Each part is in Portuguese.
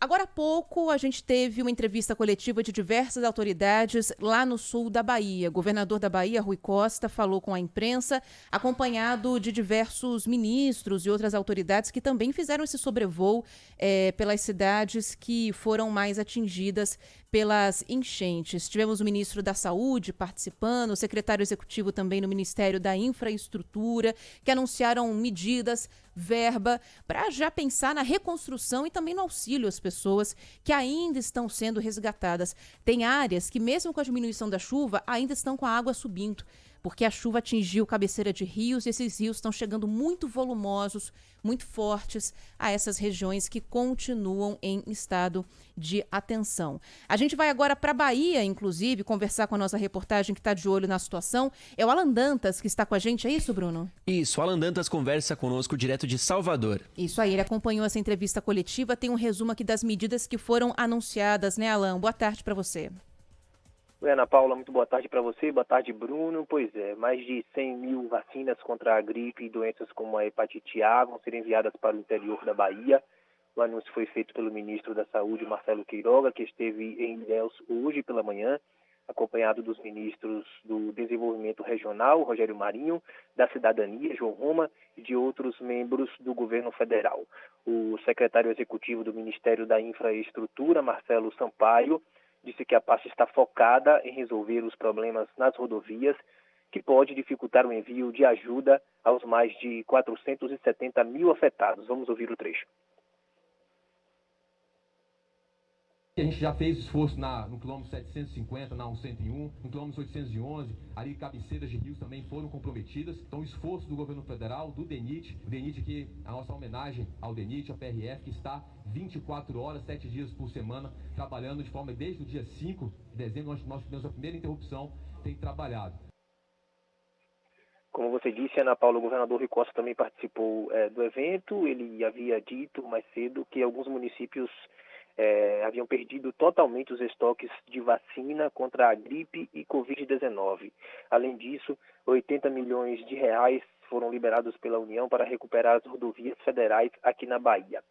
Agora há pouco, a gente teve uma entrevista coletiva de diversas autoridades lá no sul da Bahia. O governador da Bahia, Rui Costa, falou com a imprensa, acompanhado de diversos ministros e outras autoridades que também fizeram esse sobrevoo pelas cidades que foram mais atingidas pelas enchentes. Tivemos o ministro da Saúde participando, o secretário executivo também no Ministério da Infraestrutura, que anunciaram medidas, verba, para já pensar na reconstrução e também no auxílio às pessoas que ainda estão sendo resgatadas. Tem áreas que, mesmo com a diminuição da chuva, ainda estão com a água subindo, porque a chuva atingiu cabeceira de rios e esses rios estão chegando muito volumosos, muito fortes a essas regiões que continuam em estado de atenção. A gente vai agora para a Bahia, inclusive, conversar com a nossa reportagem que está de olho na situação. É o Alan Dantas que está com a gente, é isso, Bruno? Isso, o Alan Dantas conversa conosco direto de Salvador. Isso aí, ele acompanhou essa entrevista coletiva, tem um resumo aqui das medidas que foram anunciadas, né, Alan? Boa tarde para você. Oi, Ana Paula, muito boa tarde para você, boa tarde, Bruno. Pois é, mais de 100 mil vacinas contra a gripe e doenças como a hepatite A vão ser enviadas para o interior da Bahia. O anúncio foi feito pelo ministro da Saúde, Marcelo Queiroga, que esteve em Ilhéus hoje pela manhã, acompanhado dos ministros do Desenvolvimento Regional, Rogério Marinho, da Cidadania, João Roma, e de outros membros do governo federal. O secretário executivo do Ministério da Infraestrutura, Marcelo Sampaio, disse que a pasta está focada em resolver os problemas nas rodovias, que pode dificultar o envio de ajuda aos mais de 470 mil afetados. Vamos ouvir o trecho. A gente já fez esforço no quilômetro 750, na 101, no quilômetro 811, ali cabeceiras de rios também foram comprometidas. Então o esforço do governo federal, do DENIT, o DENIT que a nossa homenagem ao DENIT, a PRF, que está 24 horas, 7 dias por semana, trabalhando de forma, desde o dia 5 de dezembro, nós tivemos a primeira interrupção, tem trabalhado. Como você disse, Ana Paula, o governador Rui Costa também participou do evento. Ele havia dito mais cedo que alguns municípios haviam perdido totalmente os estoques de vacina contra a gripe e Covid-19. Além disso, 80 milhões de reais foram liberados pela União para recuperar as rodovias federais aqui na Bahia.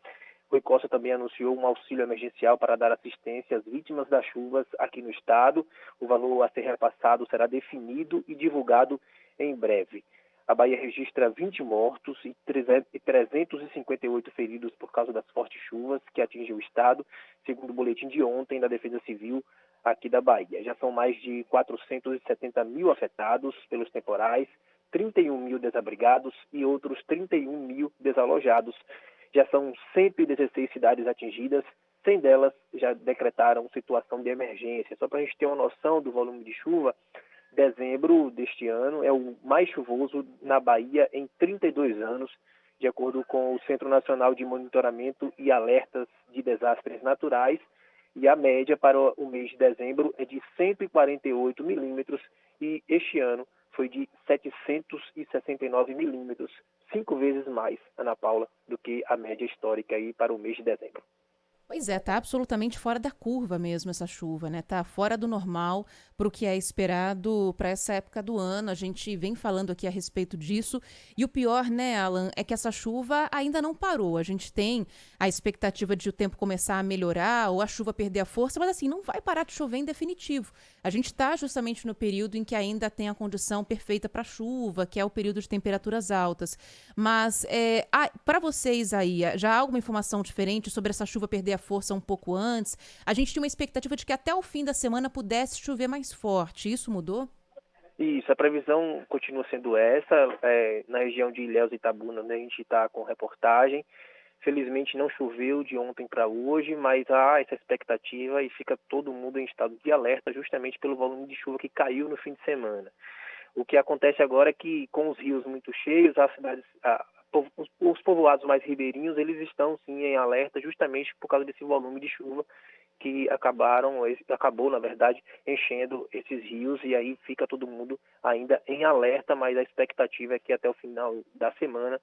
Rui Costa também anunciou um auxílio emergencial para dar assistência às vítimas das chuvas aqui no estado. O valor a ser repassado será definido e divulgado em breve. A Bahia registra 20 mortos e 358 feridos por causa das fortes chuvas que atingem o estado, segundo o boletim de ontem da Defesa Civil aqui da Bahia. Já são mais de 470 mil afetados pelos temporais, 31 mil desabrigados e outros 31 mil desalojados. Já são 116 cidades atingidas, 100 delas já decretaram situação de emergência. Só para a gente ter uma noção do volume de chuva, dezembro deste ano é o mais chuvoso na Bahia em 32 anos, de acordo com o Centro Nacional de Monitoramento e Alertas de Desastres Naturais, e a média para o mês de dezembro é de 148 milímetros e este ano foi de 769 milímetros, 5 vezes mais, Ana Paula, do que a média histórica aí para o mês de dezembro. Pois é, tá absolutamente fora da curva mesmo essa chuva, né? Tá fora do normal para o que é esperado para essa época do ano. A gente vem falando aqui a respeito disso. E o pior, né, Alan, é que essa chuva ainda não parou. A gente tem a expectativa de o tempo começar a melhorar ou a chuva perder a força, mas assim, não vai parar de chover em definitivo. A gente está justamente no período em que ainda tem a condição perfeita para chuva, que é o período de temperaturas altas. Mas para vocês aí, já há alguma informação diferente sobre essa chuva perder a força um pouco antes? A gente tinha uma expectativa de que até o fim da semana pudesse chover mais forte. Isso mudou? Isso, a previsão continua sendo essa. Na região de Ilhéus e Itabuna, né, a gente está com reportagem. Felizmente não choveu de ontem para hoje, mas há essa expectativa e fica todo mundo em estado de alerta justamente pelo volume de chuva que caiu no fim de semana. O que acontece agora é que com os rios muito cheios, as cidades, os povoados mais ribeirinhos, eles estão sim em alerta justamente por causa desse volume de chuva que acabou, na verdade, enchendo esses rios, e aí fica todo mundo ainda em alerta, mas a expectativa é que até o final da semana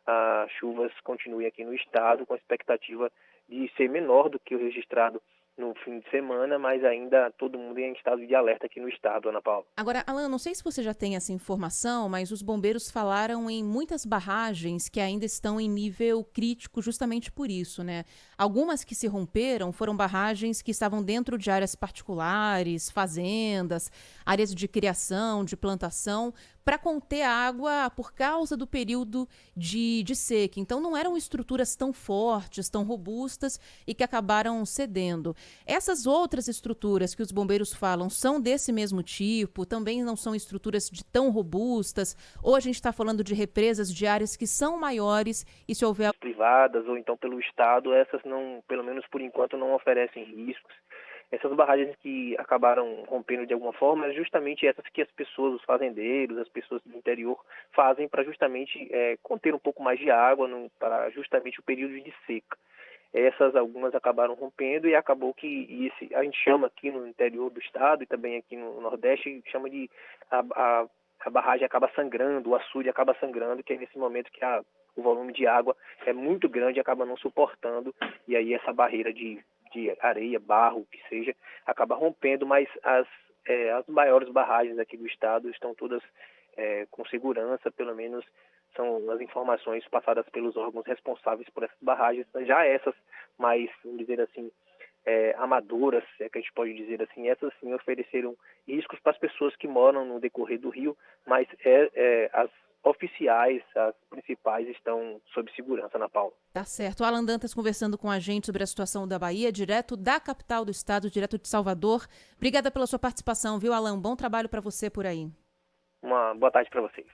as chuvas continuem aqui no estado, com a expectativa de ser menor do que o registrado no fim de semana, mas ainda todo mundo em estado de alerta aqui no estado, Ana Paula. Agora, Alan, não sei se você já tem essa informação, mas os bombeiros falaram em muitas barragens que ainda estão em nível crítico justamente por isso, né? Algumas que se romperam foram barragens que estavam dentro de áreas particulares, fazendas, áreas de criação, de plantação, para conter a água por causa do período de seca. Então, não eram estruturas tão fortes, tão robustas e que acabaram cedendo. Essas outras estruturas que os bombeiros falam são desse mesmo tipo, também não são estruturas tão robustas, ou a gente está falando de represas de áreas que são maiores e se houver Privadas ou então pelo estado, essas não, pelo menos por enquanto, não oferecem riscos. Essas barragens que acabaram rompendo de alguma forma, é justamente essas que as pessoas, os fazendeiros, as pessoas do interior fazem para justamente conter um pouco mais de água para justamente o período de seca. Essas algumas acabaram rompendo e acabou que a gente chama aqui no interior do estado e também aqui no Nordeste, chama de a barragem acaba sangrando, o açude acaba sangrando, que é nesse momento que o volume de água é muito grande e acaba não suportando, e aí essa barreira de areia, barro, o que seja, acaba rompendo, mas as maiores barragens aqui do estado estão todas com segurança, pelo menos são as informações passadas pelos órgãos responsáveis por essas barragens. Já essas mais, vamos dizer assim, amadoras, é que a gente pode dizer assim, essas sim ofereceram riscos para as pessoas que moram no decorrer do rio, mas as oficiais, as principais, estão sob segurança, Ana Paula. Tá certo. O Alan Dantas conversando com a gente sobre a situação da Bahia, direto da capital do estado, direto de Salvador. Obrigada pela sua participação, viu, Alan? Bom trabalho para você por aí. Uma boa tarde para vocês.